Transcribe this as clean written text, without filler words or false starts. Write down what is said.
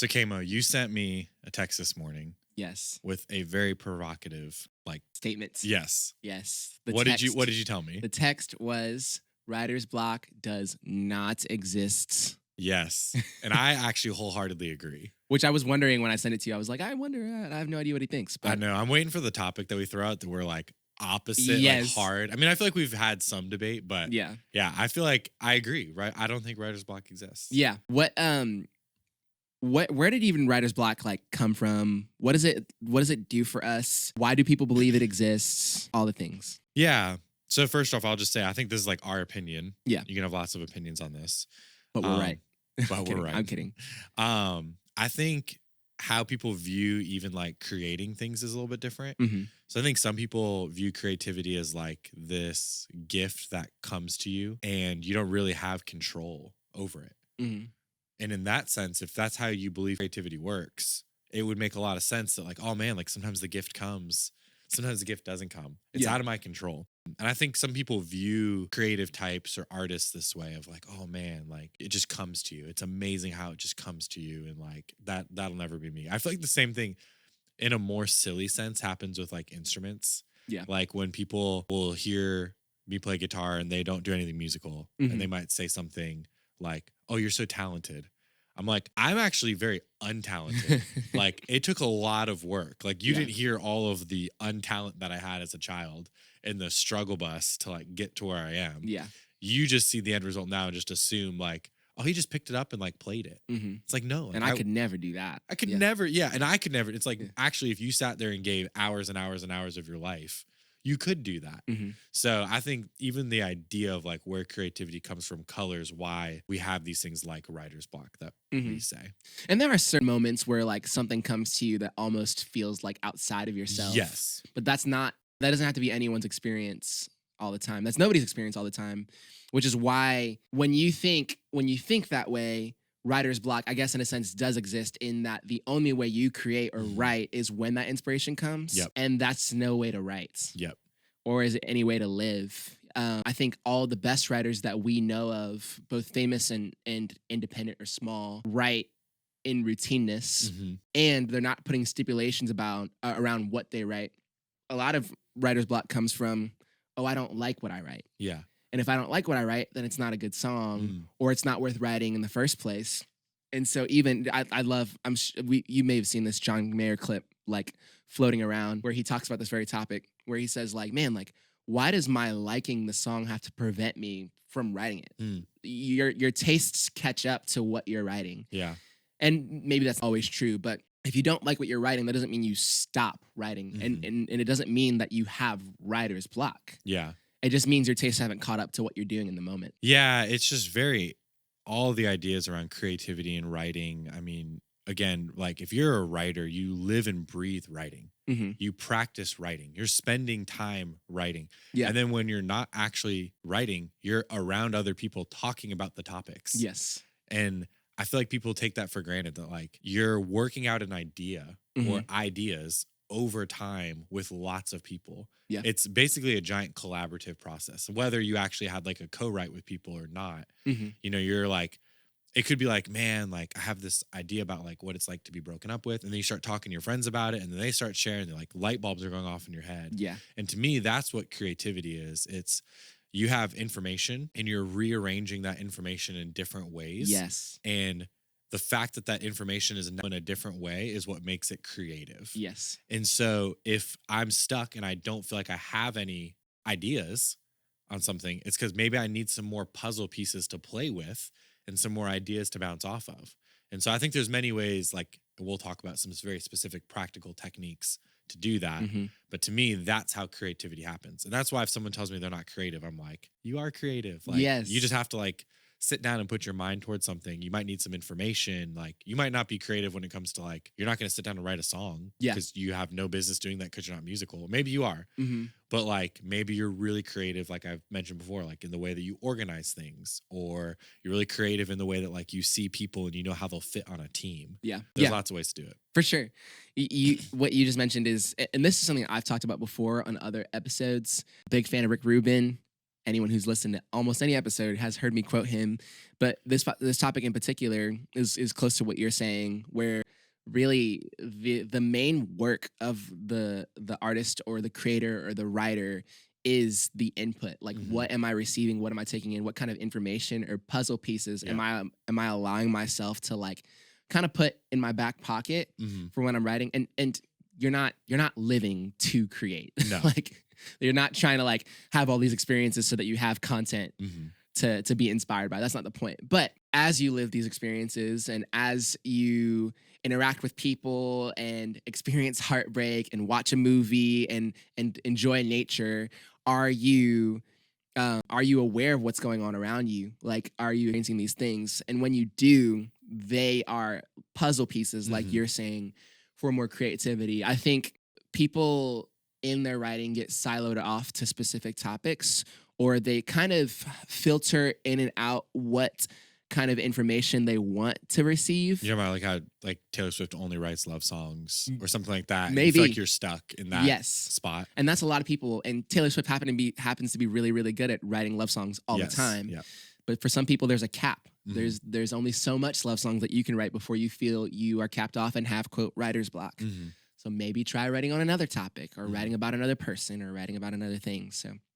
So, Kamo, you sent me a text this morning Yes. with a very provocative, Statements. yes. Yes. What did you tell me? The text was writer's block does not exist. Yes. And I actually wholeheartedly agree. Which I was wondering when I sent it to you. I was like, I wonder. I have no idea what he thinks. But I know. I'm waiting for the topic that we throw out that we're opposite, Yes. hard. I mean, I feel like we've had some debate, but yeah. I feel like I agree, right? I don't think writer's block exists. Yeah. Where did even writer's block come from? What does it do for us? Why do people believe it exists? All the things. Yeah. So first off, I'll just say I think this is our opinion. Yeah. You can have lots of opinions on this. But we're right. But we're right. I'm kidding. I think how people view even creating things is a little bit different. Mm-hmm. So I think some people view creativity as this gift that comes to you and you don't really have control over it. Mm-hmm. And in that sense, if that's how you believe creativity works, it would make a lot of sense that oh man, sometimes the gift comes, sometimes the gift doesn't come. It's out of my control. And I think some people view creative types or artists this way of oh man, it just comes to you. It's amazing how it just comes to you. And that'll never be me. I feel like the same thing in a more silly sense happens with instruments. Yeah. When people will hear me play guitar and they don't do anything musical, mm-hmm. and they might say something oh, you're so talented. I'm I'm actually very untalented. It took a lot of work. You didn't hear all of the untalent that I had as a child in the struggle bus to get to where I am. Yeah. You just see the end result now and just assume oh, he just picked it up and played it. Mm-hmm. It's no. And I could never do that. I could never. Yeah. And I could never. It's actually, if you sat there and gave hours and hours and hours of your life, you could do that. Mm-hmm. So I think even the idea of where creativity comes from colors why we have these things like writer's block that we say. And there are certain moments where something comes to you that almost feels outside of yourself. Yes. But that doesn't have to be anyone's experience all the time. That's nobody's experience all the time, which is why when you think that way, writer's block, I guess in a sense, does exist in that the only way you create or write is when that inspiration comes. Yep. And that's no way to write. Yep. Or is it any way to live? I think all the best writers that we know of, both famous and independent or small, write in routineness, and they're not putting stipulations around what they write. A lot of writer's block comes from, oh, I don't like what I write. Yeah. And if I don't like what I write, then it's not a good song, or it's not worth writing in the first place. And so even I love, you may have seen this John Mayer clip floating around where he talks about this very topic, where he says man, why does my liking the song have to prevent me from writing it? Your tastes catch up to what you're writing. Yeah. And maybe that's always true, but if you don't like what you're writing, that doesn't mean you stop writing. And it doesn't mean that you have writer's block. Yeah. It just means your tastes haven't caught up to what you're doing in the moment. Yeah, it's just all the ideas around creativity and writing. I mean, again, if you're a writer, you live and breathe writing. Mm-hmm. You practice writing. You're spending time writing. Yeah. And then when you're not actually writing, you're around other people talking about the topics. Yes. And I feel like people take that for granted that you're working out an idea or ideas over time with lots of people. Yeah. It's basically a giant collaborative process. Whether you actually had a co-write with people or not, you're it could be man, I have this idea about what it's like to be broken up with. And then you start talking to your friends about it and then they start sharing, they're light bulbs are going off in your head. Yeah. And to me, that's what creativity is. It's, you have information and you're rearranging that information in different ways. Yes. And the fact that that information is in a different way is what makes it creative. Yes. And so if I'm stuck and I don't feel like I have any ideas on something, it's because maybe I need some more puzzle pieces to play with and some more ideas to bounce off of. And so I think there's many ways, we'll talk about some very specific practical techniques to do that. But to me, that's how creativity happens. And that's why if someone tells me they're not creative, I'm you are creative. Yes. You just have to sit down and put your mind towards something. You might need some information. You might not be creative when it comes to you're not going to sit down and write a song because you have no business doing that because you're not musical. Maybe you are, but maybe you're really creative. Like I've mentioned before, in the way that you organize things, or you're really creative in the way that you see people and you know how they'll fit on a team. Yeah. There's lots of ways to do it. For sure. What you just mentioned is, and this is something I've talked about before on other episodes, big fan of Rick Rubin anyone who's listened to almost any episode has heard me quote him. But this topic in particular is close to what you're saying, where really the main work of the artist or the creator or the writer is the input. Like, what am I receiving? What am I taking in? What kind of information or puzzle pieces am I allowing myself to like kind of put in my back pocket for when I'm writing? And you're not living to create. No. Like, you're not trying to like have all these experiences so that you have content to be inspired by. That's not the point. But as you live these experiences and as you interact with people and experience heartbreak and watch a movie and enjoy nature, are you aware of what's going on around you? Like, are you experiencing these things? And when you do, they are puzzle pieces, like you're saying, for more creativity. I think people in their writing get siloed off to specific topics, or they kind of filter in and out what kind of information they want to receive. You know about like how like Taylor Swift only writes love songs or something like that. Maybe. You feel like you're stuck in that spot. And that's a lot of people. And Taylor Swift happens to be really, really good at writing love songs all the time. Yeah. But for some people, there's a cap. There's only so much love songs that you can write before you feel you are capped off and have, quote, writer's block. So maybe try writing on another topic or writing about another person or writing about another thing. So